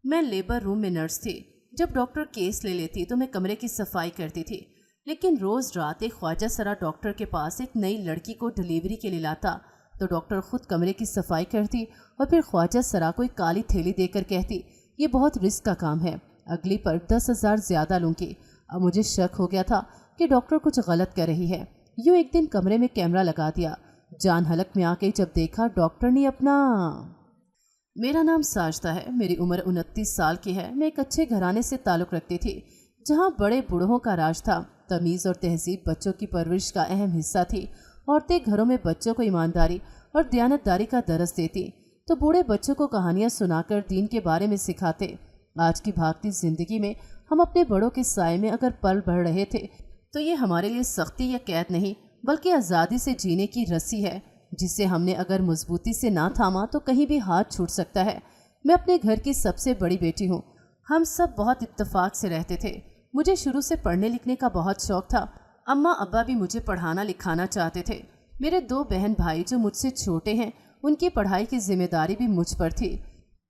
मैं labour room में nurse थी। जब डॉक्टर केस ले लेती तो मैं कमरे की सफाई करती थी, लेकिन रोज रात एक ख्वाजा सरा डॉक्टर के पास एक नई लड़की को डिलीवरी के लिए लाता तो डॉक्टर खुद कमरे की सफाई करती और फिर ख्वाजा सरा को एक काली थैली देकर कहती, ये बहुत रिस्क का काम है, अगली पर 10,000 ज्यादा लूंगी। अब मुझे शक हो गया था कि डॉक्टर कुछ गलत कर रही है। यूँ एक दिन कमरे में कैमरा लगा दिया। जान हलक में आके जब देखा डॉक्टर ने अपना। मेरा नाम साजदा है, मेरी उम्र 29 साल की है। मैं एक अच्छे घराने से ताल्लुक़ रखती थी जहाँ बड़े बूढ़ों का राज था। तमीज़ और तहजीब बच्चों की परवरिश का अहम हिस्सा थी। औरतें घरों में बच्चों को ईमानदारी और दयानतदारी का दरस देती तो बूढ़े बच्चों को कहानियाँ सुनाकर दीन के बारे में सिखाते। आज की भागती जिंदगी में हम अपने बड़ों के साए में अगर पल बढ़ रहे थे तो ये हमारे लिए सख्ती या कैद नहीं बल्कि आज़ादी से जीने की रस्सी है, जिसे हमने अगर मजबूती से ना थामा तो कहीं भी हाथ छूट सकता है। मैं अपने घर की सबसे बड़ी बेटी हूँ। हम सब बहुत इत्तेफाक से रहते थे। मुझे शुरू से पढ़ने लिखने का बहुत शौक था। अम्मा अब्बा भी मुझे पढ़ाना लिखाना चाहते थे। मेरे 2 बहन भाई जो मुझसे छोटे हैं, उनकी पढ़ाई की जिम्मेदारी भी मुझ पर थी,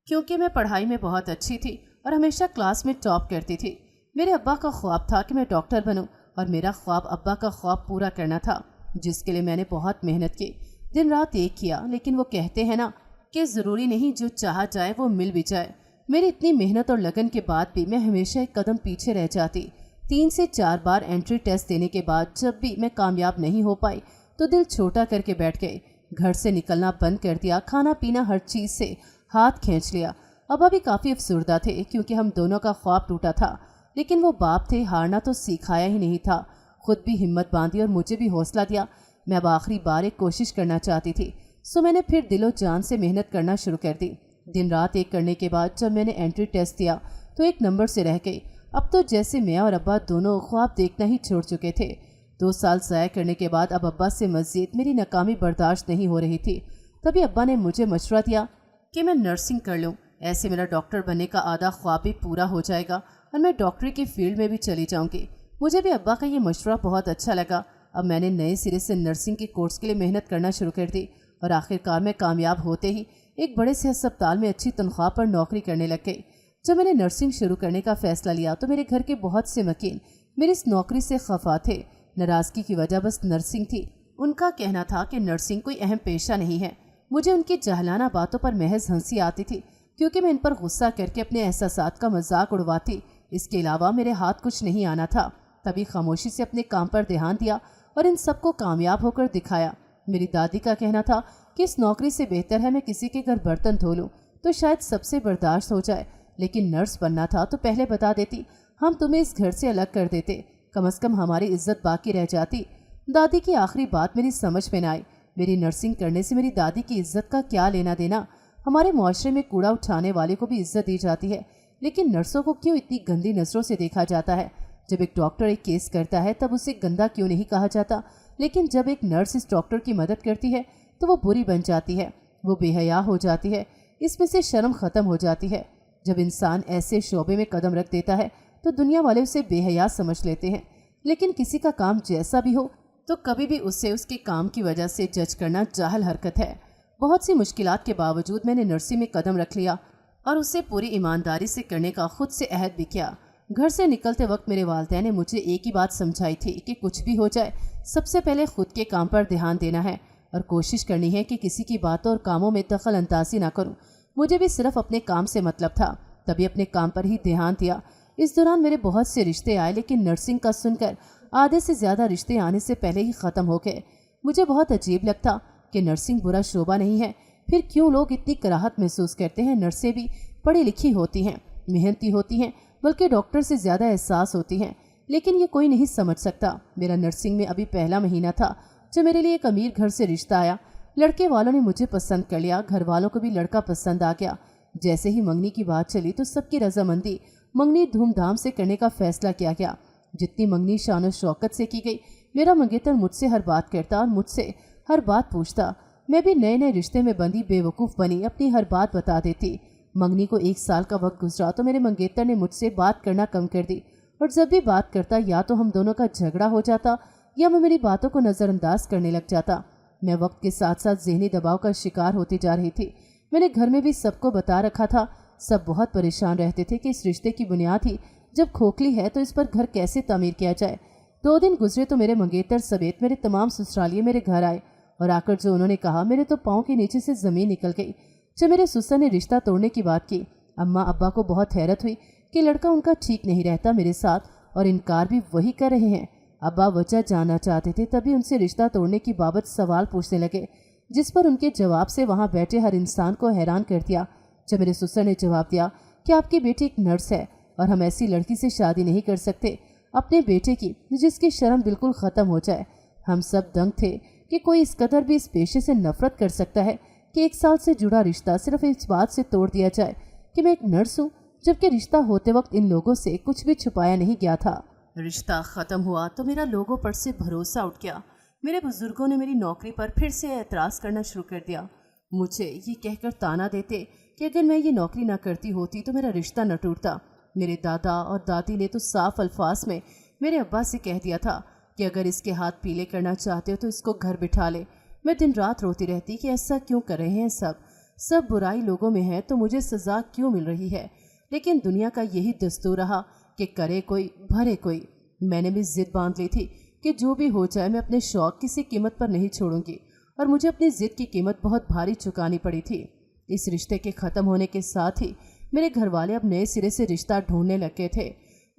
क्योंकि मैं पढ़ाई में बहुत अच्छी थी और हमेशा क्लास में टॉप करती थी। मेरे अब्बा का ख्वाब था कि मैं डॉक्टर बनूं और मेरा ख्वाब अब्बा का ख्वाब पूरा करना था, जिसके लिए मैंने बहुत मेहनत की, दिन रात एक किया। लेकिन वो कहते हैं ना कि ज़रूरी नहीं जो चाहा जाए वो मिल भी जाए। मेरी इतनी मेहनत और लगन के बाद भी मैं हमेशा एक कदम पीछे रह जाती। 3 से 4 बार एंट्री टेस्ट देने के बाद जब भी मैं कामयाब नहीं हो पाई तो दिल छोटा करके बैठ गए। घर से निकलना बंद कर दिया, खाना पीना हर चीज़ से हाथ खींच लिया। अब्बा भी काफ़ी अफसुर्दा थे क्योंकि हम दोनों का ख्वाब टूटा था, लेकिन वो बाप थे, हारना तो सिखाया ही नहीं था। खुद भी हिम्मत बांधी और मुझे भी हौसला दिया। मैं अब आखिरी बार एक कोशिश करना चाहती थी, सो मैंने फिर दिलो जान से मेहनत करना शुरू कर दी। दिन रात एक करने के बाद जब मैंने एंट्री टेस्ट दिया तो 1 नंबर से रह गई। अब तो जैसे मैं और अब्बा दोनों ख्वाब देखना ही छोड़ चुके थे। 2 साल ज़ाया करने के बाद अब अब्बा से मज़ीद मेरी नाकामी बर्दाश्त नहीं हो रही थी। तभी अब्बा ने मुझे मशवरा दिया कि मैं नर्सिंग कर लूँ, ऐसे मेरा डॉक्टर बनने का आधा ख्वाब भी पूरा हो जाएगा और मैं डॉक्टरी की फील्ड में भी चली जाऊँगी। मुझे भी अब्बा का ये मशवरा बहुत अच्छा लगा। अब मैंने नए सिरे से नर्सिंग के कोर्स के लिए मेहनत करना शुरू कर दी और आखिरकार मैं कामयाब होते ही एक बड़े से अस्पताल में अच्छी तनख्वाह पर नौकरी करने लग गई। जब मैंने नर्सिंग शुरू करने का फैसला लिया तो मेरे घर के बहुत से मकीन मेरी इस नौकरी से खफा थे। नाराज़गी की वजह बस नर्सिंग थी। उनका कहना था कि नर्सिंग कोई अहम पेशा नहीं है। मुझे उनकी जहलाना बातों पर महज हंसी आती थी क्योंकि मैं इन पर गुस्सा करके अपने एहसासात का मजाक उड़वाती। इसके अलावा मेरे हाथ कुछ नहीं आना था। तभी खामोशी से अपने काम पर ध्यान दिया और इन सबको कामयाब होकर दिखाया। मेरी दादी का कहना था कि इस नौकरी से बेहतर है मैं किसी के घर बर्तन धो लूँ तो शायद सबसे बर्दाश्त हो जाए, लेकिन नर्स बनना था तो पहले बता देती, हम तुम्हें इस घर से अलग कर देते, कम से कम हमारी इज्जत बाकी रह जाती। दादी की आखिरी बात मेरी समझ में न आई। मेरी नर्सिंग करने से मेरी दादी की इज्जत का क्या लेना देना। हमारे मुआशरे में कूड़ा उठाने वाले को भी इज्जत दी जाती है, लेकिन नर्सों को क्यों इतनी गंदी नजरों से देखा जाता है। जब एक डॉक्टर एक केस करता है तब उसे गंदा क्यों नहीं कहा जाता, लेकिन जब एक नर्स इस डॉक्टर की मदद करती है तो वो बुरी बन जाती है, वो बेहया हो जाती है, इसमें से शर्म ख़त्म हो जाती है। जब इंसान ऐसे शोबे में कदम रख देता है तो दुनिया वाले उसे बेहया समझ लेते हैं, लेकिन किसी का काम जैसा भी हो तो कभी भी उसे उसके काम की वजह से जज करना जाहल हरकत है। बहुत सी मुश्किलात के बावजूद मैंने नर्सिंग में कदम रख लिया और उसे पूरी ईमानदारी से करने का खुद से अहद भी किया। घर से निकलते वक्त मेरे वालिदैन ने मुझे एक ही बात समझाई थी कि कुछ भी हो जाए सबसे पहले खुद के काम पर ध्यान देना है और कोशिश करनी है कि किसी की बातों और कामों में दखल अंदाजी ना करूं। मुझे भी सिर्फ अपने काम से मतलब था, तभी अपने काम पर ही ध्यान दिया। इस दौरान मेरे बहुत से रिश्ते आए, लेकिन नर्सिंग का सुनकर आधे से ज़्यादा रिश्ते आने से पहले ही ख़त्म हो गए। मुझे बहुत अजीब लगता कि नर्सिंग बुरा शोबा नहीं है, फिर क्यों लोग इतनी कराहत महसूस करते हैं। नर्सें भी पढ़ी लिखी होती हैं, मेहनती होती हैं, बल्कि डॉक्टर से ज़्यादा एहसास होती हैं, लेकिन ये कोई नहीं समझ सकता। मेरा नर्सिंग में अभी पहला महीना था जब मेरे लिए एक अमीर घर से रिश्ता आया। लड़के वालों ने मुझे पसंद कर लिया, घर वालों को भी लड़का पसंद आ गया। जैसे ही मंगनी की बात चली तो सबकी रजामंदी मंगनी धूमधाम से करने का फैसला किया गया। जितनी मंगनी शान और शौकत से की गई, मेरा मंगेतर मुझसे हर बात करता और मुझसे हर बात पूछता। मैं भी नए नए रिश्ते में बंधी बेवकूफ़ बनी, अपनी हर बात बता देती। मंगनी को 1 साल का वक्त गुजरा तो मेरे मंगेतर ने मुझसे बात करना कम कर दी, और जब भी बात करता या तो हम दोनों का झगड़ा हो जाता या मैं मेरी बातों को नज़रअंदाज करने लग जाता। मैं वक्त के साथ साथ ज़हनी दबाव का शिकार होती जा रही थी। मैंने घर में भी सबको बता रखा था, सब बहुत परेशान रहते थे कि इस रिश्ते की बुनियाद ही जब खोखली है तो इस पर घर कैसे तामीर किया जाए। 2 दिन गुजरे तो मेरे मंगेतर समेत मेरे तमाम ससुरालिये मेरे घर आए और आकर जो उन्होंने कहा मेरे तो पाँव के नीचे से ज़मीन निकल गई। जब मेरे ससुर ने रिश्ता तोड़ने की बात की, अम्मा अब्बा को बहुत हैरत हुई कि लड़का उनका ठीक नहीं रहता मेरे साथ और इनकार भी वही कर रहे हैं। अब्बा वजह जानना चाहते थे, तभी उनसे रिश्ता तोड़ने की बाबत सवाल पूछने लगे, जिस पर उनके जवाब से वहाँ बैठे हर इंसान को हैरान कर दिया। जब मेरे ससुर ने जवाब दिया कि आपकी बेटी एक नर्स है और हम ऐसी लड़की से शादी नहीं कर सकते, अपने बेटे की जिसकी शर्म बिल्कुल ख़त्म हो जाए। हम सब दंग थे कि कोई इस कदर भी इस पेशे से नफरत कर सकता है कि 1 साल से जुड़ा रिश्ता सिर्फ इस बात से तोड़ दिया जाए कि मैं एक नर्स हूँ, जबकि रिश्ता होते वक्त इन लोगों से कुछ भी छुपाया नहीं गया था। रिश्ता ख़त्म हुआ तो मेरा लोगों पर से भरोसा उठ गया। मेरे बुजुर्गों ने मेरी नौकरी पर फिर से एतराज़ करना शुरू कर दिया। मुझे ये कहकर ताना देते कि अगर मैं ये नौकरी ना करती होती तो मेरा रिश्ता न टूटता। मेरे दादा और दादी ने तो साफ अल्फाज में मेरे अब्बा से कह दिया था कि अगर इसके हाथ पीले करना चाहते हो तो इसको घर बिठा ले। मैं दिन रात रोती रहती कि ऐसा क्यों कर रहे हैं सब बुराई लोगों में है तो मुझे सज़ा क्यों मिल रही है। लेकिन दुनिया का यही दस्तूर रहा कि करे कोई भरे कोई। मैंने भी ज़िद बांध ली थी कि जो भी हो जाए मैं अपने शौक़ किसी कीमत पर नहीं छोड़ूंगी और मुझे अपनी ज़िद की कीमत बहुत भारी चुकानी पड़ी थी। इस रिश्ते के ख़त्म होने के साथ ही मेरे घर वाले अब नए सिरे से रिश्ता ढूंढने लगे थे।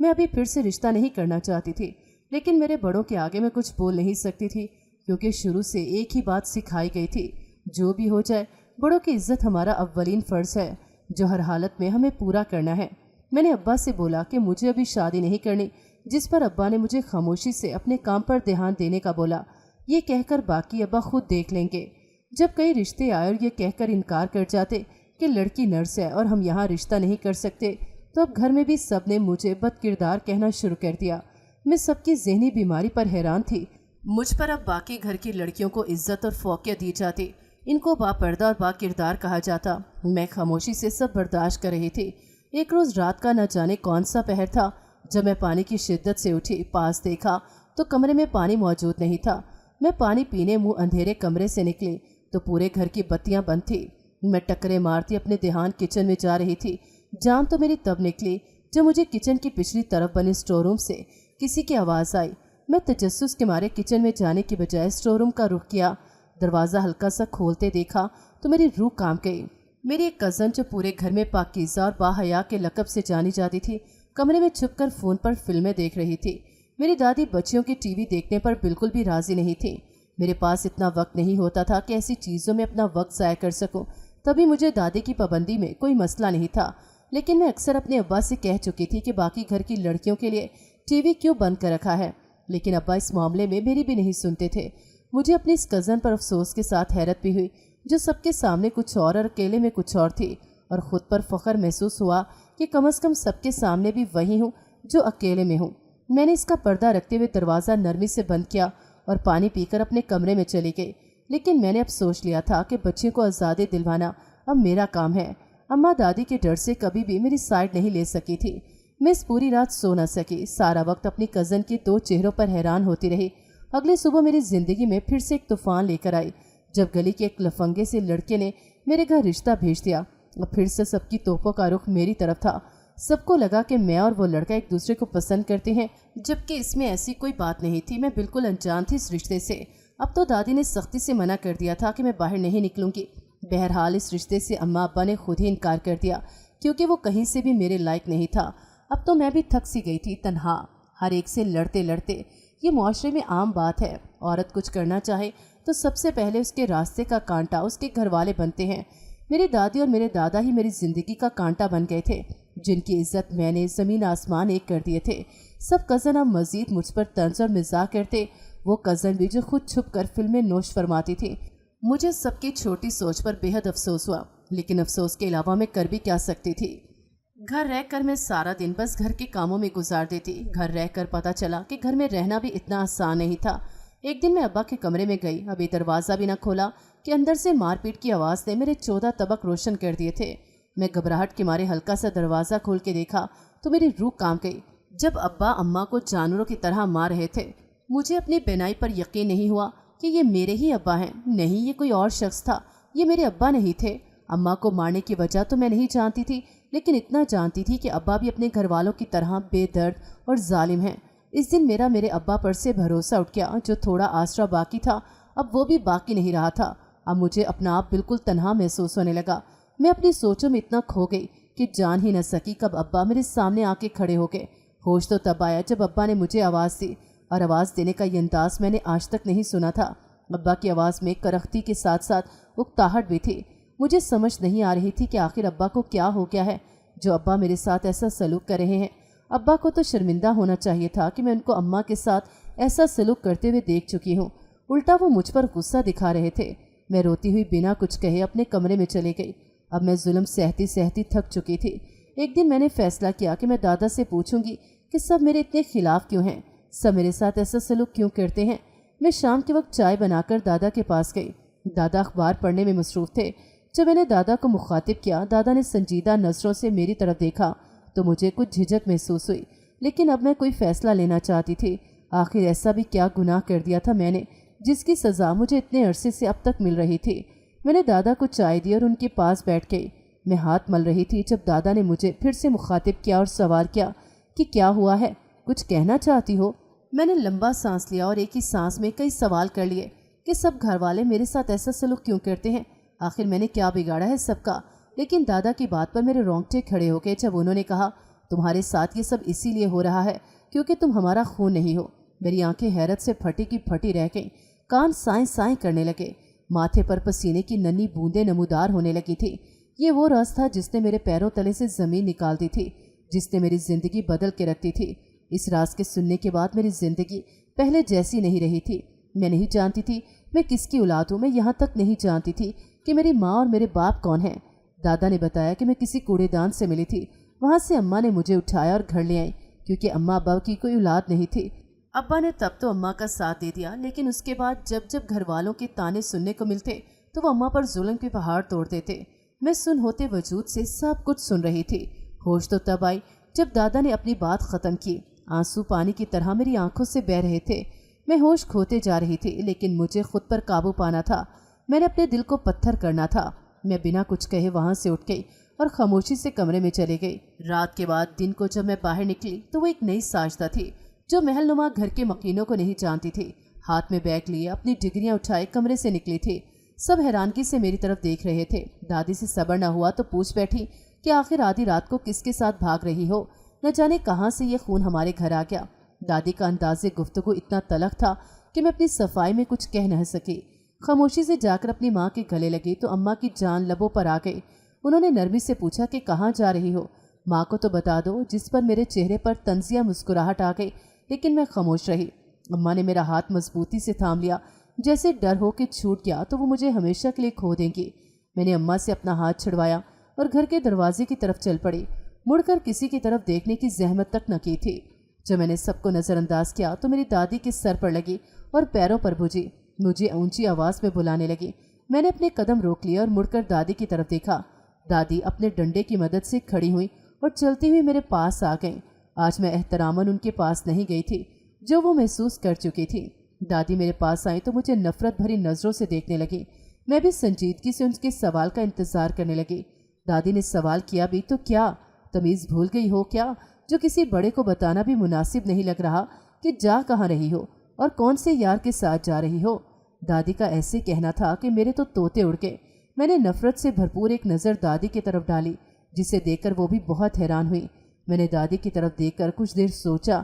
मैं अभी फिर से रिश्ता नहीं करना चाहती थी, लेकिन मेरे बड़ों के आगे मैं कुछ बोल नहीं सकती थी क्योंकि शुरू से एक ही बात सिखाई गई थी, जो भी हो जाए बड़ों की इज्जत हमारा अव्वलीन फ़र्ज़ है जो हर हालत में हमें पूरा करना है। मैंने अब्बा से बोला कि मुझे अभी शादी नहीं करनी, जिस पर अब्बा ने मुझे खामोशी से अपने काम पर ध्यान देने का बोला। ये कहकर बाकी अब्बा खुद देख लेंगे। जब कई रिश्ते आए और ये कहकर इनकार कर जाते कि लड़की नर्स है और हम यहाँ रिश्ता नहीं कर सकते, तो अब घर में भी सब ने मुझे बदकिरदार कहना शुरू कर दिया। मैं सबकी ज़हनी बीमारी पर हैरान थी। मुझ पर अब बाकी घर की लड़कियों को इज्जत और फौकियत दी जाती, इनको बापर्दा और बाकिरदार कहा जाता। मैं खामोशी से सब बर्दाश्त कर रही थी। एक रोज़ रात का न जाने कौन सा पहर था, जब मैं पानी की शिद्दत से उठी, पास देखा तो कमरे में पानी मौजूद नहीं था। मैं पानी पीने मुँह अंधेरे कमरे से निकली तो पूरे घर की बत्तियां बंद थी। मैं टक्करे मारती अपने ध्यान किचन में जा रही थी। जान तो मेरी तब निकली जब मुझे किचन की पिछली तरफ बने स्टोर रूम से किसी की आवाज़ आई। मैं तजस्सुस के मारे किचन में जाने की बजाय स्टोर रूम का रुख किया। दरवाज़ा हल्का सा खोलते देखा तो मेरी रूह कांप गई। मेरी एक कज़न जो पूरे घर में पाकीज़ा और बाहया के लक़ब से जानी जाती थी, कमरे में छुपकर फ़ोन पर फिल्में देख रही थी। मेरी दादी बच्चियों की टीवी देखने पर बिल्कुल भी राज़ी नहीं थी। मेरे पास इतना वक्त नहीं होता था कि ऐसी चीज़ों में अपना वक्त ज़ाया कर सकूं। तभी मुझे दादी की पाबंदी में कोई मसला नहीं था, लेकिन मैं अक्सर अपने अब्बा से कह चुकी थी कि बाकी घर की लड़कियों के लिए टीवी क्यों बंद कर रखा है, लेकिन अब्बा इस मामले में मेरी भी नहीं सुनते थे। मुझे अपनी इस कज़न पर अफसोस के साथ हैरत भी हुई, जो सबके सामने कुछ और अकेले में कुछ और थी, और ख़ुद पर फ़ख्र महसूस हुआ कि कम अज़ कम सबके सामने भी वही हूँ जो अकेले में हूँ। मैंने इसका पर्दा रखते हुए दरवाज़ा नरमी से बंद किया और पानी पीकर अपने कमरे में चली गई। लेकिन मैंने अब सोच लिया था कि बच्चियों को आज़ादी दिलवाना अब मेरा काम है। अम्मा दादी के डर से कभी भी मेरी साइड नहीं ले सकी थी। मैं इस पूरी रात सो न सकी, सारा वक्त अपनी कज़न के 2 चेहरों पर हैरान होती रही। अगली सुबह मेरी ज़िंदगी में फिर से एक तूफ़ान लेकर आई, जब गली के एक लफंगे से लड़के ने मेरे घर रिश्ता भेज दिया। और फिर से सबकी तोपों का रुख मेरी तरफ था। सबको लगा कि मैं और वो लड़का एक दूसरे को पसंद करते हैं, जबकि इसमें ऐसी कोई बात नहीं थी। मैं बिल्कुल अनजान थी इस रिश्ते से। अब तो दादी ने सख्ती से मना कर दिया था कि मैं बाहर नहीं निकलूंगी। बहरहाल इस रिश्ते से अम्मा अब्बा ने खुद ही इनकार कर दिया, क्योंकि वो कहीं से भी मेरे लायक नहीं था। अब तो मैं भी थक सी गई थी, तन्हा, हर एक से लड़ते लड़ते। ये मुआशरे में आम बात है, औरत कुछ करना चाहे तो सबसे पहले उसके रास्ते का कांटा उसके घर वाले बनते हैं। मेरी दादी और मेरे दादा ही मेरी ज़िंदगी का कांटा बन गए थे, जिनकी इज्जत मैंने ज़मीन आसमान एक कर दिए थे। सब कज़न अब मज़ीद मुझ पर तंज और मजाक करते। वो कज़न भी जो खुद छुप कर फिल्में नोश फरमाती थी। मुझे सबकी छोटी सोच पर बेहद अफसोस हुआ, लेकिन अफसोस के अलावा मैं कर भी क्या सकती थी। घर रहकर मैं सारा दिन बस घर के कामों में गुजार देती। घर रहकर पता चला कि घर में रहना भी इतना आसान नहीं था। एक दिन मैं अब्बा के कमरे में गई, अभी दरवाज़ा भी न खोला कि अंदर से मारपीट की आवाज़ ने मेरे 14 तबक रोशन कर दिए थे। मैं घबराहट के मारे हल्का सा दरवाज़ा खोल के देखा तो मेरी रूह कांप गई। जब अब्बा अम्मा को जानवरों की तरह मार रहे थे, मुझे अपनी बेनाई पर यकीन नहीं हुआ कि ये मेरे ही अब्बा हैं। नहीं, ये कोई और शख्स था, ये मेरे अब्बा नहीं थे। अम्मा को मारने की वजह तो मैं नहीं जानती थी, لیکن اتنا جانتی تھی کہ ابا بھی اپنے گھر والوں کی طرح بے درد اور ظالم ہیں۔ اس دن میرے ابا پر سے بھروسہ اٹھ گیا۔ جو تھوڑا آسرا باقی تھا اب وہ بھی باقی نہیں رہا تھا۔ اب مجھے اپنا آپ بالکل تنہا محسوس ہونے لگا۔ میں اپنی سوچوں میں اتنا کھو گئی کہ جان ہی نہ سکی کب ابا میرے سامنے آ کے کھڑے ہو گئے۔ ہوش تو تب آیا جب ابا نے مجھے آواز دی، اور آواز دینے کا یہ انداز میں نے آج تک نہیں سنا تھا۔ ابا کی آواز میں کرختی کے ساتھ ساتھ اکتاہٹ بھی تھی۔ مجھے سمجھ نہیں آ رہی تھی کہ آخر ابا کو کیا ہو گیا ہے جو ابا میرے ساتھ ایسا سلوک کر رہے ہیں۔ ابا کو تو شرمندہ ہونا چاہیے تھا کہ میں ان کو اماں کے ساتھ ایسا سلوک کرتے ہوئے دیکھ چکی ہوں، الٹا وہ مجھ پر غصہ دکھا رہے تھے۔ میں روتی ہوئی بنا کچھ کہے اپنے کمرے میں چلے گئی۔ اب میں ظلم سہتی سہتی تھک چکی تھی۔ ایک دن میں نے فیصلہ کیا کہ میں دادا سے پوچھوں گی کہ سب میرے اتنے خلاف کیوں ہیں، سب میرے ساتھ ایسا سلوک کیوں کرتے ہیں۔ میں شام کے وقت چائے بنا کر دادا کے پاس گئی۔ دادا اخبار پڑھنے میں مصروف تھے۔ جب میں نے دادا کو مخاطب کیا، دادا نے سنجیدہ نظروں سے میری طرف دیکھا تو مجھے کچھ جھجک محسوس ہوئی، لیکن اب میں کوئی فیصلہ لینا چاہتی تھی۔ آخر ایسا بھی کیا گناہ کر دیا تھا میں نے جس کی سزا مجھے اتنے عرصے سے اب تک مل رہی تھی۔ میں نے دادا کو چائے دی اور ان کے پاس بیٹھ گئی۔ میں ہاتھ مل رہی تھی جب دادا نے مجھے پھر سے مخاطب کیا اور سوال کیا کہ کیا ہوا ہے، کچھ کہنا چاہتی ہو؟ میں نے لمبا سانس لیا اور ایک ہی سانس میں کئی سوال کر لیے کہ سب گھر والے میرے ساتھ ایسا سلوک کیوں کرتے ہیں، آخر میں نے کیا بگاڑا ہے سب کا۔ لیکن دادا کی بات پر میرے رونگٹے کھڑے ہو گئے جب انہوں نے کہا تمہارے ساتھ یہ سب اسی لیے ہو رہا ہے کیونکہ تم ہمارا خون نہیں ہو۔ میری آنکھیں حیرت سے پھٹی کی پھٹی رہ گئیں، کان سائیں سائیں کرنے لگے، ماتھے پر پسینے کی ننھی بوندیں نمودار ہونے لگی تھی۔ یہ وہ راز تھا جس نے میرے پیروں تلے سے زمین نکال دی تھی، جس نے میری زندگی بدل کے رکھ دی تھی۔ اس راز کے سننے کے بعد میری زندگی پہلے جیسی نہیں رہی تھی۔ میں نہیں جانتی تھی میں کس کی اولاد ہوں، میں یہاں تک نہیں جانتی تھی کہ میری ماں اور میرے باپ کون ہیں۔ دادا نے بتایا کہ میں کسی کوڑے دان سے ملی تھی، وہاں سے اماں نے مجھے اٹھایا اور گھر لے آئی کیونکہ اماں ابا کی کوئی اولاد نہیں تھی۔ ابا نے تب تو اماں کا ساتھ دے دیا، لیکن اس کے بعد جب جب گھر والوں کے تانے سننے کو ملتے تو وہ اماں پر ظلم کے پہاڑ توڑ دیتے۔ میں سن ہوتے وجود سے سب کچھ سن رہی تھی۔ ہوش تو تب آئی جب دادا نے اپنی بات ختم کی۔ آنسو پانی کی طرح میری آنکھوں سے بہہ رہے تھے۔ میں ہوش کھوتے جا رہی تھی، لیکن مجھے خود پر قابو پانا تھا۔ میں نے اپنے دل کو پتھر کرنا تھا۔ میں بنا کچھ کہے وہاں سے اٹھ گئی اور خاموشی سے کمرے میں چلے گئی۔ رات کے بعد دن کو جب میں باہر نکلی تو وہ ایک نئی ساجدہ تھی جو محل نما گھر کے مکینوں کو نہیں جانتی تھی۔ ہاتھ میں بیگ لیے اپنی ڈگریاں اٹھائے کمرے سے نکلی تھی۔ سب حیرانگی سے میری طرف دیکھ رہے تھے۔ دادی سے صبر نہ ہوا تو پوچھ بیٹھی کہ آخر آدھی رات کو کس کے ساتھ بھاگ رہی ہو، نہ جانے کہاں سے یہ خون ہمارے گھر آ گیا۔ دادی کا انداز گفتگو اتنا تلخ تھا کہ میں اپنی صفائی میں کچھ کہہ نہ سکی۔ خاموشی سے جا کر اپنی ماں کے گلے لگی تو اماں کی جان لبوں پر آ گئی۔ انہوں نے نرمی سے پوچھا کہ کہاں جا رہی ہو، ماں کو تو بتا دو، جس پر میرے چہرے پر طنزیہ مسکراہٹ آ گئی، لیکن میں خاموش رہی۔ اماں نے میرا ہاتھ مضبوطی سے تھام لیا، جیسے ڈر ہو کہ چھوٹ گیا تو وہ مجھے ہمیشہ کے لیے کھو دیں گی۔ میں نے اماں سے اپنا ہاتھ چھڑوایا اور گھر کے دروازے کی طرف چل پڑی۔ مڑ کر کسی کی طرف دیکھنے کی زحمت تک نہ کی تھی۔ جب میں نے سب کو نظر انداز کیا تو میری دادی کے سر پر لگی اور پیروں پر بھجی، مجھے اونچی آواز میں بلانے لگی۔ میں نے اپنے قدم روک لیے اور مڑ کر دادی کی طرف دیکھا۔ دادی اپنے ڈنڈے کی مدد سے کھڑی ہوئی اور چلتی ہوئی میرے پاس آ گئیں۔ آج میں احتراماً ان کے پاس نہیں گئی تھی جو وہ محسوس کر چکی تھی۔ دادی میرے پاس آئی تو مجھے نفرت بھری نظروں سے دیکھنے لگی۔ میں بھی سنجیدگی سے ان کے سوال کا انتظار کرنے لگی۔ دادی نے سوال کیا بھی تو کیا، تمیز بھول گئی ہو کیا، جو کسی بڑے کو بتانا بھی مناسب نہیں لگ رہا کہ جا کہاں رہی ہو اور کون سے یار کے ساتھ جا رہی ہو۔ دادی کا ایسے کہنا تھا کہ میرے تو طوطے اڑ گئے۔ میں نے نفرت سے بھرپور ایک نظر دادی کی طرف ڈالی، جسے دیکھ کر وہ بھی بہت حیران ہوئی۔ میں نے دادی کی طرف دیکھ کر کچھ دیر سوچا،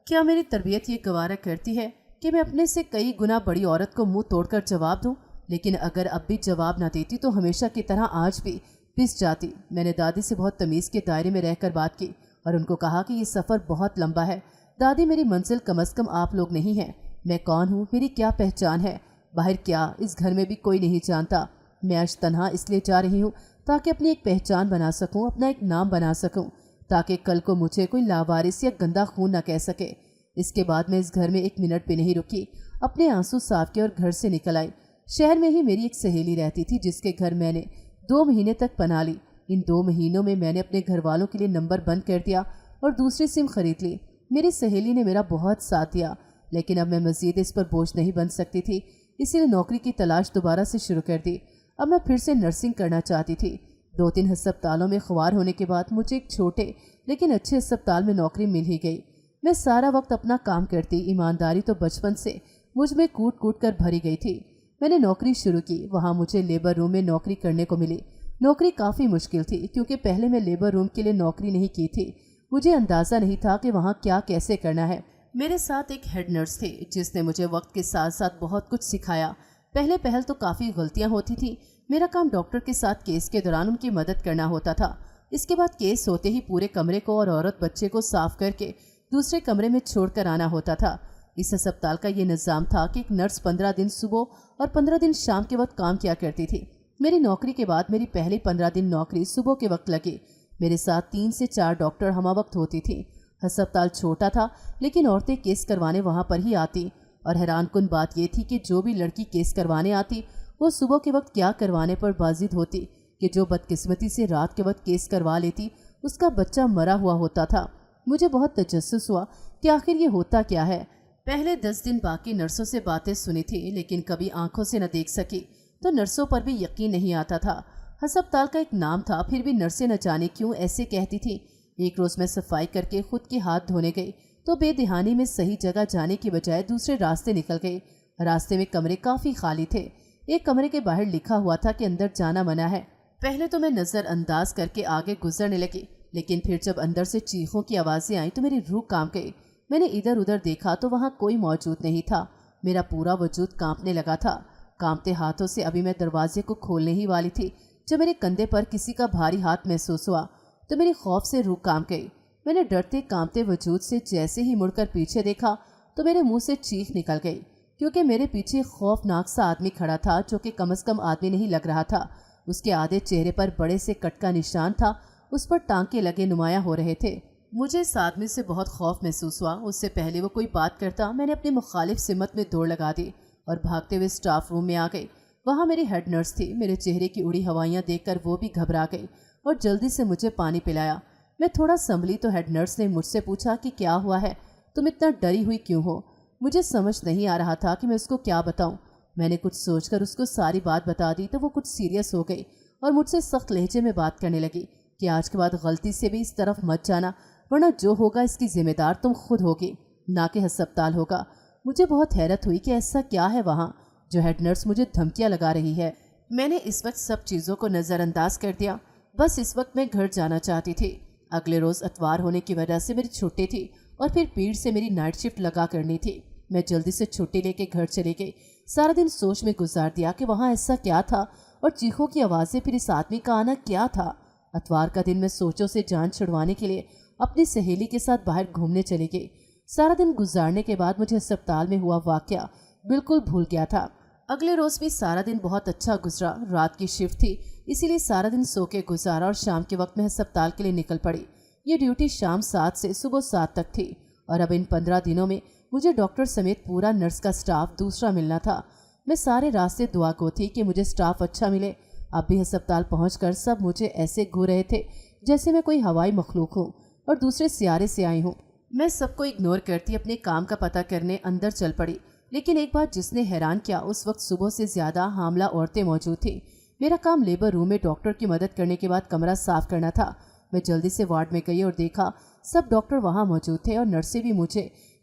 کیا میری تربیت یہ گوارا کرتی ہے کہ میں اپنے سے کئی گنا بڑی عورت کو منہ توڑ کر جواب دوں؟ لیکن اگر اب بھی جواب نہ دیتی تو ہمیشہ کی طرح آج بھی پس جاتی۔ میں نے دادی سے بہت تمیز کے دائرے میں رہ کر بات کی اور ان کو کہا کہ یہ سفر بہت لمبا ہے۔ دادی، میری منزل کم از کم آپ لوگ نہیں ہیں۔ میں کون ہوں، میری کیا پہچان ہے، باہر کیا اس گھر میں بھی کوئی نہیں جانتا۔ میں آج تنہا اس لیے جا رہی ہوں تاکہ اپنی ایک پہچان بنا سکوں، اپنا ایک نام بنا سکوں، تاکہ کل کو مجھے کوئی لاوارث یا گندا خون نہ کہہ سکے۔ اس کے بعد میں اس گھر میں ایک منٹ بھی نہیں رکی، اپنے آنسو صاف کیا اور گھر سے نکل آئی۔ شہر میں ہی میری ایک سہیلی رہتی تھی جس کے گھر میں نے 2 مہینے تک پناہ لی۔ ان 2 مہینوں میں میں نے اپنے گھر والوں کے لیے نمبر بند کر دیا اور دوسری سم خرید لی۔ میری سہیلی نے میرا بہت ساتھ دیا، لیکن اب میں مزید اس پر بوجھ نہیں بن سکتی تھی، اسی لیے نوکری کی تلاش دوبارہ سے شروع کر دی۔ اب میں پھر سے نرسنگ کرنا چاہتی تھی۔ 2-3 अस्पतालों में ख्वार होने के बाद मुझे एक छोटे लेकिन अच्छे अस्पताल में नौकरी मिल ही गई। मैं सारा वक्त अपना काम करती। ईमानदारी तो बचपन से मुझ में कूट कूट कर भरी गई थी। मैंने नौकरी शुरू की। वहाँ मुझे लेबर रूम में नौकरी करने को मिली। नौकरी काफ़ी मुश्किल थी क्योंकि पहले मैं लेबर रूम के लिए नौकरी नहीं की थी। मुझे अंदाज़ा नहीं था कि वहाँ क्या कैसे करना है। मेरे साथ एक हेड नर्स थे जिसने मुझे वक्त के साथ साथ बहुत कुछ सिखाया। पहल तो काफ़ी गलतियाँ होती थी। मेरा काम डॉक्टर के साथ केस के दौरान उनकी मदद करना होता था। इसके बाद केस होते ही पूरे कमरे को और औरत बच्चे को साफ करके दूसरे कमरे में छोड़कर आना होता था। इस अस्पताल का ये निज़ाम था कि एक नर्स 15 दिन सुबह और 15 दिन शाम के वक्त काम किया करती थी। मेरी नौकरी के बाद मेरी पहली 15 दिन नौकरी सुबह के वक्त लगी। मेरे साथ 3 से 4 डॉक्टर हमा वक्त होती थी। अस्पताल छोटा था लेकिन औरतें केस करवाने वहाँ पर ही आती। और हैरानकुन बात यह थी कि जो भी लड़की केस करवाने आती वो सुबह के वक्त क्या करवाने पर बाजिद होती कि जो बदकिस्मती से रात के वक्त केस करवा लेती उसका बच्चा मरा हुआ होता था। मुझे बहुत तजस्सुस हुआ कि आखिर ये होता क्या है। पहले 10 दिन बाकी नर्सों से बातें सुनी थी लेकिन कभी आंखों से न देख सकी तो नर्सों पर भी यकीन नहीं आता था। अस्पताल का एक नाम था फिर भी नर्सें न जाने क्यों ऐसे कहती थी। एक रोज़ मैं सफाई करके खुद के हाथ धोने गई तो बेदिहानी में सही जगह जाने की बजाय दूसरे रास्ते निकल गई। रास्ते में कमरे काफ़ी खाली थे। एक कमरे के बाहर लिखा हुआ था कि अंदर जाना मना है। पहले तो मैं नज़रअंदाज करके आगे गुजरने लगी लेकिन फिर जब अंदर से चीखों की आवाज़ें आई तो मेरी रूह कांप गई। मैंने इधर उधर देखा तो वहाँ कोई मौजूद नहीं था। मेरा पूरा वजूद कांपने लगा था। कांपते हाथों से अभी मैं दरवाजे को खोलने ही वाली थी जब मेरे कंधे पर किसी का भारी हाथ महसूस हुआ तो मेरी खौफ से रूह कांप गई। मैंने डरते कांपते वजूद से जैसे ही मुड़कर पीछे देखा तो मेरे मुंह से चीख निकल गई क्योंकि मेरे पीछे खौफनाक सा आदमी खड़ा था जो कि कम से कम आदमी नहीं लग रहा था। उसके आधे चेहरे पर बड़े से कट का निशान था। उस पर टांके लगे नुमाया हो रहे थे। मुझे इस आदमी से बहुत खौफ महसूस हुआ। उससे पहले वो कोई बात करता मैंने अपनी मुखालिफ सिमत में दौड़ लगा दी और भागते हुए स्टाफ रूम में आ गई। वहाँ मेरी हेड नर्स थी। मेरे चेहरे की उड़ी हवाइयाँ देखकर वो भी घबरा गई और जल्दी से मुझे पानी पिलाया। मैं थोड़ा संभली तो हेड नर्स ने मुझसे पूछा कि क्या हुआ है, तुम इतना डरी हुई क्यों हो। मुझे समझ नहीं आ रहा था कि मैं उसको क्या बताऊं। मैंने कुछ सोचकर उसको सारी बात बता दी तो वो कुछ सीरियस हो गई और मुझसे सख्त लहजे में बात करने लगी कि आज के बाद गलती से भी इस तरफ मत जाना वरना जो होगा इसकी जिम्मेदार तुम खुद होगी, ना कि अस्पताल होगा। मुझे बहुत हैरत हुई कि ऐसा क्या है वहाँ जो हेड नर्स मुझे धमकियाँ लगा रही है। मैंने इस वक्त सब चीज़ों को नज़रअंदाज कर दिया। बस इस वक्त मैं घर जाना चाहती थी। अगले रोज़ अतवार होने की वजह से मेरी छुट्टी थी और फिर पीर से मेरी नाइट शिफ्ट लगा करनी थी। मैं जल्दी से छुट्टी लेके घर चली गई। सारा दिन सोच में गुजार दिया कि वहाँ ऐसा क्या था और चीखों की आवाज़ें फिर इस आदमी का आना क्या था। अतवार का दिन मैं सोचों से जान छुड़वाने के लिए अपनी सहेली के साथ बाहर घूमने चली गई। सारा दिन गुजारने के बाद मुझे अस्पताल में हुआ वाकया बिल्कुल भूल गया था। अगले रोज़ भी सारा दिन बहुत अच्छा गुजरा। रात की शिफ्ट थी इसीलिए सारा दिन सो के गुजारा और शाम के वक्त मैं अस्पताल के लिए निकल पड़ी। ये ड्यूटी शाम 7 से सुबह 7 तक थी और अब इन 15 दिनों में मुझे डॉक्टर समेत पूरा नर्स का स्टाफ दूसरा मिलना था। मैं सारे रास्ते दुआ को थी कि मुझे स्टाफ अच्छा मिले। अब भी अस्पताल पहुंचकर सब मुझे ऐसे घूर रहे थे जैसे मैं कोई हवाई मखलूक हूँ और दूसरे सियारे से आई हूँ। मैं सबको इग्नोर करती अपने काम का पता करने अंदर चल पड़ी। लेकिन एक बात जिसने हैरान किया, उस वक्त सुबह से ज़्यादा हामला औरतें मौजूद थी। मेरा काम लेबर रूम में डॉक्टर की मदद करने के बाद कमरा साफ करना था। मैं जल्दी से वार्ड में गई और देखा सब डॉक्टर वहाँ मौजूद थे और नर्सें भी।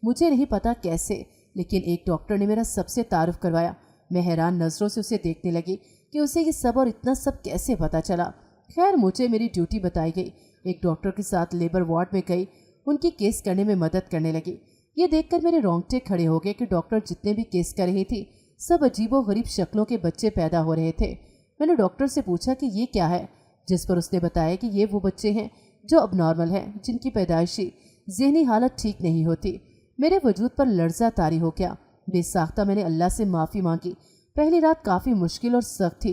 मुझे नहीं पता कैसे, लेकिन एक डॉक्टर ने मेरा सबसे तारुफ करवाया। मैं हैरान नज़रों से उसे देखने लगी कि उसे ये सब और इतना सब कैसे पता चला। खैर मुझे मेरी ड्यूटी बताई गई। एक डॉक्टर के साथ लेबर वार्ड में गई, उनकी केस करने में मदद करने लगी। ये देखकर मेरे रोंगटे खड़े हो गए कि डॉक्टर जितने भी केस कर रही थी सब अजीबो गरीब शक्लों के बच्चे पैदा हो रहे थे। मैंने डॉक्टर से पूछा कि ये क्या है, जिस पर उसने बताया कि ये वो बच्चे हैं जो अब नॉर्मल हैं, जिनकी पैदाइशी ज़हनी हालत ठीक नहीं होती। मेरे वजूद पर लर्जा तारी हो गया। बेसाख्ता मैंने अल्लाह से माफ़ी मांगी। पहली रात काफ़ी मुश्किल और सख्त थी।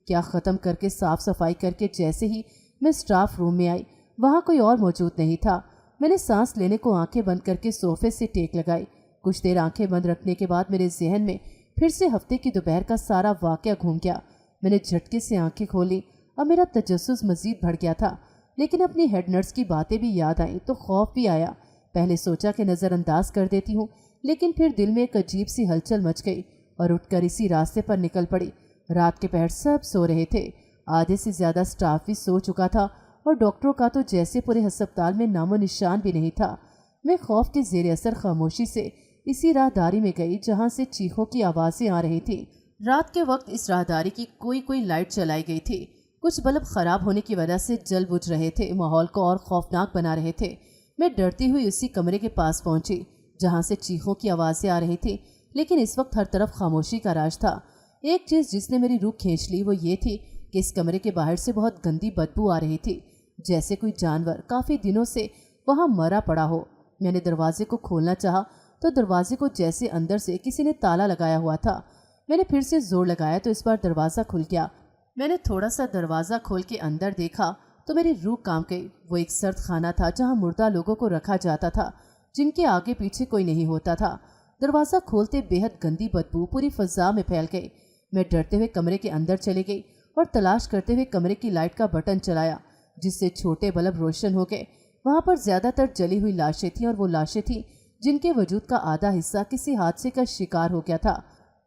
क्या ख़त्म करके साफ़ सफाई करके जैसे ही मैं स्टाफ रूम में आई वहाँ कोई और मौजूद नहीं था। मैंने सांस लेने को आंखें बंद करके सोफे से टेक लगाई। कुछ देर आंखें बंद रखने के बाद मेरे जहन में फिर से हफ्ते की दोपहर का सारा वाक़या घूम गया। मैंने झटके से आंखें खोली और मेरा तजस्सुस मज़ीद बढ़ गया था। लेकिन अपनी हेड नर्स की बातें भी याद आई तो खौफ भी आया। पहले सोचा कि नज़रअंदाज कर देती हूँ, लेकिन फिर दिल में एक अजीब सी हलचल मच गई और उठकर इसी रास्ते पर निकल पड़ी। रात के पहर सब सो रहे थे आधे से ज़्यादा स्टाफ भी सो चुका था और डॉक्टरों का तो जैसे पूरे अस्पताल में नामो निशान भी नहीं था। मैं खौफ के ज़ेर असर खामोशी से इसी राहदारी में गई जहाँ से चीखों की आवाज़ें आ रही थी। रात के वक्त इस राहदारी की कोई लाइट चलाई गई थी। कुछ बल्ब खराब होने की वजह से जल बुझ रहे थे, माहौल को और खौफनाक बना रहे थे। मैं डरती हुई उसी कमरे के पास पहुंची जहां से चीखों की आवाज़ें आ रही थी, लेकिन इस वक्त हर तरफ खामोशी का राज था। एक चीज़ जिसने मेरी रूह खींच ली वो ये थी कि इस कमरे के बाहर से बहुत गंदी बदबू आ रही थी, जैसे कोई जानवर काफ़ी दिनों से वहाँ मरा पड़ा हो। मैंने दरवाजे को खोलना चाहा तो दरवाजे को जैसे अंदर से किसी ने ताला लगाया हुआ था। मैंने फिर से जोर लगाया तो इस बार दरवाज़ा खुल गया। मैंने थोड़ा सा दरवाज़ा खोल के अंदर देखा तो मेरी रूह कांप गई। वो एक सर्द खाना था जहाँ मुर्दा लोगों को रखा जाता था, जिनके आगे पीछे कोई नहीं होता था। दरवाज़ा खोलते बेहद गंदी बदबू पूरी फ़ज़ा में फैल गई। मैं डरते हुए कमरे के अंदर चली गई और तलाश करते हुए कमरे की लाइट का बटन चलाया, जिससे छोटे बल्ब रोशन हो गए। वहाँ पर ज़्यादातर जली हुई लाशें थीं और वो लाशें थीं जिनके वजूद का आधा हिस्सा किसी हादसे का शिकार हो गया था।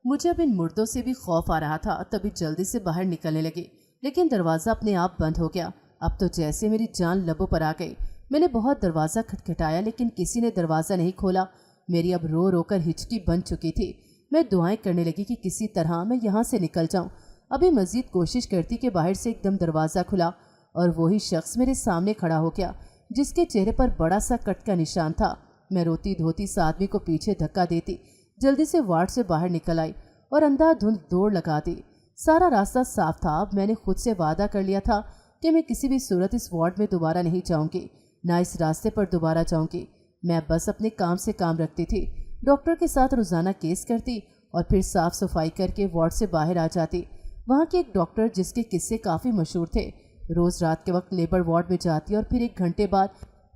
मुझे अब इन मुर्दों से भी खौफ आ रहा था, तभी जल्दी से बाहर निकलने लगी, लेकिन दरवाज़ा अपने आप बंद हो गया। अब तो जैसे मेरी जान लबों पर आ गई। मैंने बहुत दरवाज़ा खटखटाया लेकिन किसी ने दरवाज़ा नहीं खोला। मेरी अब रो रो कर हिचकी बन चुकी थी। मैं दुआएं करने लगी कि किसी तरह मैं यहाँ से निकल जाऊँ। अभी मज़ीद कोशिश करती कि बाहर से एकदम दरवाज़ा खुला और वही शख्स मेरे सामने खड़ा हो गया, जिसके चेहरे पर बड़ा सा कट का निशान था। मैं रोती धोती इस आदमी को पीछे धक्का देती जल्दी से वार्ड से बाहर निकल आई और अंधाधुंध दौड़ लगा दी। सारा रास्ता साफ था। अब मैंने खुद से वादा कर लिया था कि मैं किसी भी सूरत इस वार्ड में दोबारा नहीं जाऊंगी, ना इस रास्ते पर दोबारा जाऊंगी। मैं बस अपने काम से काम रखती थी, डॉक्टर के साथ रोज़ाना केस करती और फिर साफ सफाई करके वार्ड से बाहर आ जाती। वहाँ के एक डॉक्टर जिसके किस्से काफ़ी मशहूर थे, रोज़ रात के वक्त लेबर वार्ड में जाती और फिर 1 घंटे बाद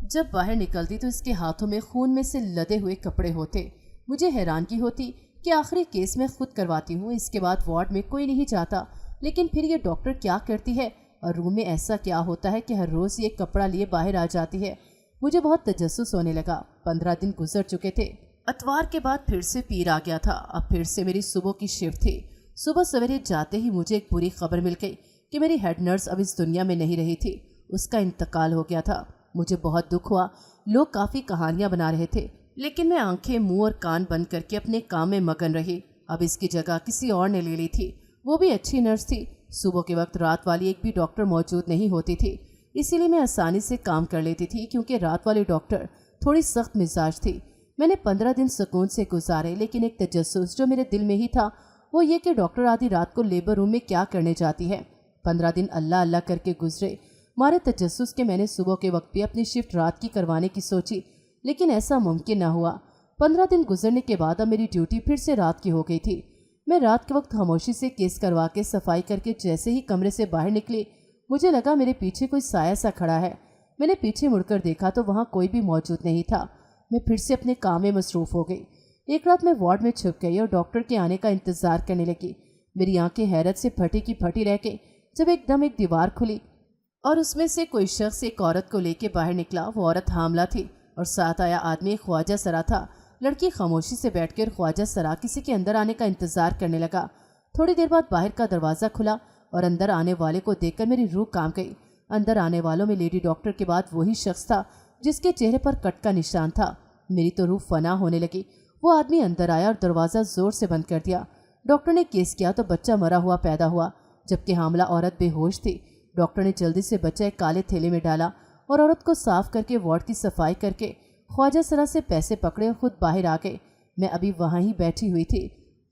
जब बाहर निकलती तो इसके हाथों में खून में से लदे हुए कपड़े होते। मुझे हैरानगी होती कि आखिरी केस मैं खुद करवाती हूँ, इसके बाद वार्ड में कोई नहीं जाता, लेकिन फिर ये डॉक्टर क्या करती है और रूम में ऐसा क्या होता है कि हर रोज़ ये कपड़ा लिए बाहर आ जाती है। मुझे बहुत तजस्सुस होने लगा। 15 दिन गुजर चुके थे। अतवार के बाद फिर से पीर आ गया था। अब फिर से मेरी सुबह की शिफ्ट थी। सुबह सवेरे जाते ही मुझे एक बुरी खबर मिल गई कि मेरी हेड नर्स अब इस दुनिया में नहीं रही थी, उसका इंतकाल हो गया था। मुझे बहुत दुख हुआ। लोग काफ़ी कहानियाँ बना रहे थे, लेकिन मैं आंखें मुंह और कान बंद करके अपने काम में मगन रही। अब इसकी जगह किसी और ने ले ली थी, वो भी अच्छी नर्स थी। सुबह के वक्त रात वाली एक भी डॉक्टर मौजूद नहीं होती थी, इसीलिए मैं आसानी से काम कर लेती थी, क्योंकि रात वाली डॉक्टर थोड़ी सख्त मिजाज थी। मैंने 15 दिन सुकून से गुजारे, लेकिन एक तजस्सुस जो मेरे दिल में ही था वो ये कि डॉक्टर आधी रात को लेबर रूम में क्या करने जाती है। 15 दिन अल्लाह अल्लाह करके गुजरे। मारे तजस्सुस के मैंने सुबह के वक्त भी अपनी शिफ्ट रात की करवाने की सोची, लेकिन ऐसा मुमकिन न हुआ। 15 दिन गुजरने के बाद अब मेरी ड्यूटी फिर से रात की हो गई थी। मैं रात के वक्त खामोशी से केस करवा के सफाई करके जैसे ही कमरे से बाहर निकली, मुझे लगा मेरे पीछे कोई साया सा खड़ा है। मैंने पीछे मुड़कर देखा तो वहाँ कोई भी मौजूद नहीं था। मैं फिर से अपने काम में मसरूफ़ हो गई। एक रात मैं वार्ड में छुप गई और डॉक्टर के आने का इंतज़ार करने लगी। मेरी आंखें हैरत से फटी की फटी रह गई जब एकदम एक दीवार खुली और उसमें से कोई शख्स एक औरत को लेके बाहर निकला। वो औरत हामला थी और साथ आया आदमी ख्वाजा सरा था। लड़की खामोशी से बैठकर ख्वाजा सरा किसी के अंदर आने का इंतज़ार करने लगा। थोड़ी देर बाद बाहर का दरवाज़ा खुला और अंदर आने वाले को देखकर मेरी रूह कांप गई। अंदर आने वालों में लेडी डॉक्टर के बाद वही शख्स था जिसके चेहरे पर कट का निशान था। मेरी तो रूह फना होने लगी। वो आदमी अंदर आया और दरवाज़ा ज़ोर से बंद कर दिया। डॉक्टर ने केस किया तो बच्चा मरा हुआ पैदा हुआ, जबकि हामला औरत बेहोश थी। डॉक्टर ने जल्दी से बच्चा एक काले थैले में डाला और औरत को साफ करके वार्ड की सफाई करके ख्वाजा सरा से पैसे पकड़े और खुद बाहर आ गए। मैं अभी वहाँ ही बैठी हुई थी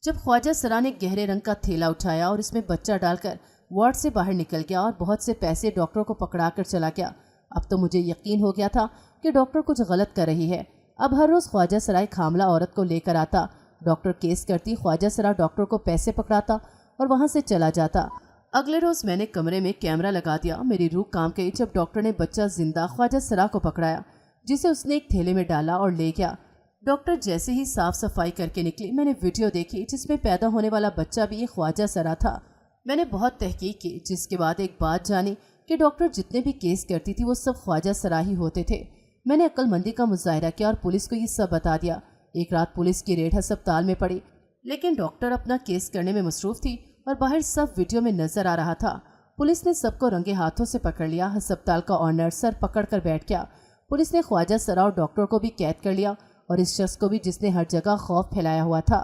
जब ख्वाजा सरा ने गहरे रंग का थैला उठाया और इसमें बच्चा डालकर वार्ड से बाहर निकल गया और बहुत से पैसे डॉक्टर को पकड़ा कर चला गया। अब तो मुझे यकीन हो गया था कि डॉक्टर कुछ गलत कर रही है। अब हर रोज़ ख्वाजा सरा एक हामला औरत को लेकर आता, डॉक्टर केस करती, ख्वाजा सरा डॉक्टर को पैसे पकड़ाता और वहाँ से चला जाता। अगले रोज़ मैंने कमरे में कैमरा लगा दिया। मेरी रूह कांप गई जब डॉक्टर ने बच्चा जिंदा ख्वाजा सरा को पकड़ाया, जिसे उसने एक थैले में डाला और ले गया। डॉक्टर जैसे ही साफ सफाई करके निकली, मैंने वीडियो देखी जिसमें पैदा होने वाला बच्चा भी ये ख्वाजा सरा था। मैंने बहुत तहकीक की, जिसके बाद एक बात जानी कि डॉक्टर जितने भी केस करती थी वो सब ख्वाजा सरा ही होते थे। मैंने अक्लमंदी का मुजाहरा किया और पुलिस को ये सब बता दिया। एक रात पुलिस की रेड अस्पताल में पड़ी, लेकिन डॉक्टर अपना केस करने में मसरूफ़ थी और बाहर सब वीडियो में नजर आ रहा था। पुलिस ने सबको रंगे हाथों से पकड़ लिया। अस्पताल का ऑनर सर पकड़ कर बैठ गया। पुलिस ने ख्वाजा सरा और डॉक्टर को भी कैद कर लिया और इस शख्स को भी जिसने हर जगह खौफ फैलाया हुआ था।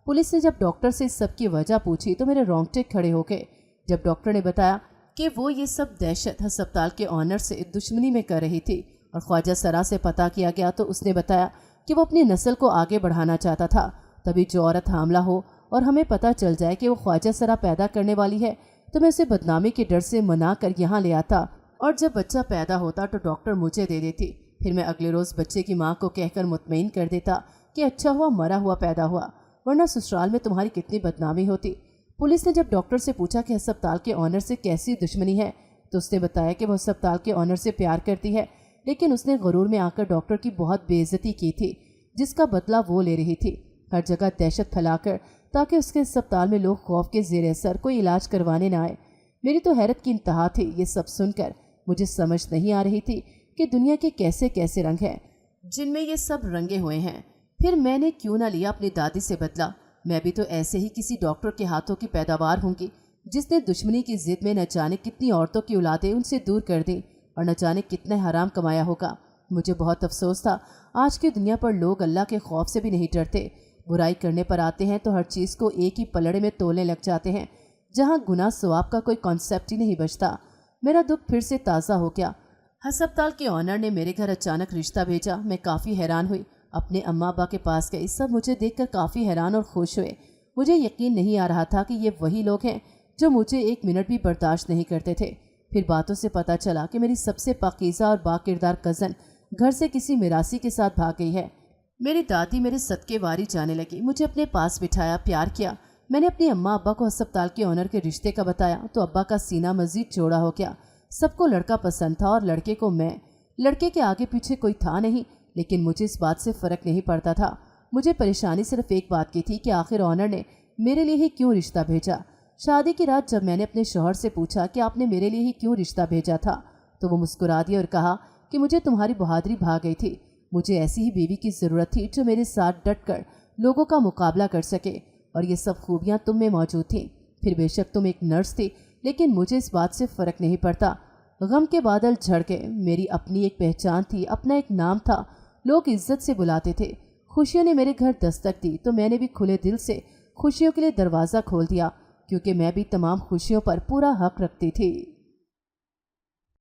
पुलिस ने जब डॉक्टर से इस सब की वजह पूछी तो मेरे रोंगटे खड़े हो गए जब डॉक्टर ने बताया कि वो ये सब दहशत अस्पताल के ऑनर से दुश्मनी में कर रही थी। और ख्वाजा सरा से पता किया गया तो उसने बताया कि वो अपनी नस्ल को आगे बढ़ाना चाहता था। तभी जो औरत हामला हो और हमें पता चल जाए कि वो ख्वाजा सरा पैदा करने वाली है तो मैं उसे बदनामी के डर से मना कर यहाँ ले आता और जब बच्चा पैदा होता तो डॉक्टर मुझे दे देती। फिर मैं अगले रोज़ बच्चे की माँ को कहकर मुतमईन कर देता कि अच्छा हुआ मरा हुआ पैदा हुआ, वरना ससुराल में तुम्हारी कितनी बदनामी होती। पुलिस ने जब डॉक्टर से पूछा कि अस्पताल के ऑनर से कैसी दुश्मनी है तो उसने बताया कि वो अस्पताल के ऑनर से प्यार करती है, लेकिन उसने गुरूर में आकर डॉक्टर की बहुत बेइज्जती की थी जिसका बदला वो ले रही थी, हर जगह दहशत फैलाकर, ताकि उसके अस्पताल में लोग खौफ के ज़ेर असर कोई इलाज करवाने न आए। मेरी तो हैरत की इंतहा थी। ये सब सुनकर मुझे समझ नहीं आ रही थी कि दुनिया के कैसे कैसे रंग हैं जिनमें ये सब रंगे हुए हैं। फिर मैंने क्यों ना लिया अपनी दादी से बदला। मैं भी तो ऐसे ही किसी डॉक्टर के हाथों की पैदावार होंगी जिसने दुश्मनी की जिद में न जाने कितनी औरतों की औलादें उनसे दूर कर दी और न जाने कितने हराम कमाया होगा। मुझे बहुत अफसोस था आज की दुनिया पर लोग अल्लाह के खौफ से भी नहीं डरते। बुराई करने पर आते हैं तो हर चीज़ को एक ही पलड़े में तोलने लग जाते हैं, जहाँ गुनाह सवाब का कोई कॉन्सेप्ट ही नहीं बचता। मेरा दुख फिर से ताज़ा हो गया। अस्पताल के ऑनर ने मेरे घर अचानक रिश्ता भेजा। मैं काफ़ी हैरान हुई, अपने अम्मा अब्बा के पास गई। सब मुझे देखकर काफ़ी हैरान और खुश हुए। मुझे यकीन नहीं आ रहा था कि ये वही लोग हैं जो मुझे एक मिनट भी बर्दाश्त नहीं करते थे। फिर बातों से पता चला कि मेरी सबसे पाकीज़ा और बाकिरदार कज़न घर से किसी मिरासी के साथ भाग गई है। मेरी दादी मेरे सदके वारी जाने लगी, मुझे अपने पास बिठाया, प्यार किया। मैंने अपनी अम्मा अब्बा को अस्पताल के ऑनर के रिश्ते का बताया तो अब्बा का सीना मज़ीद चौड़ा हो गया। सबको लड़का पसंद था और लड़के को मैं। लड़के के आगे पीछे कोई था नहीं, लेकिन मुझे इस बात से फ़र्क नहीं पड़ता था। मुझे परेशानी सिर्फ एक बात की थी कि आखिर ऑनर ने मेरे लिए ही क्यों रिश्ता भेजा। शादी की रात जब मैंने अपने शौहर से पूछा कि आपने मेरे लिए ही क्यों रिश्ता भेजा था तो वो मुस्कुरा दिया और कहा कि मुझे तुम्हारी बहादुरी भा गई थी। मुझे ऐसी ही बीवी की ज़रूरत थी जो मेरे साथ डट कर लोगों का मुकाबला कर सके और ये सब खूबियाँ तुम में मौजूद थीं। फिर बेशक तुम एक नर्स थी, लेकिन मुझे इस बात से फ़र्क नहीं पड़ता। गम के बादल झड़ गए। मेरी अपनी एक पहचान थी, अपना एक नाम था, लोग इज्जत से बुलाते थे। खुशियों ने मेरे घर दस्तक दी तो मैंने भी खुले दिल से खुशियों के लिए दरवाज़ा खोल दिया, क्योंकि मैं भी तमाम खुशियों पर पूरा हक रखती थी।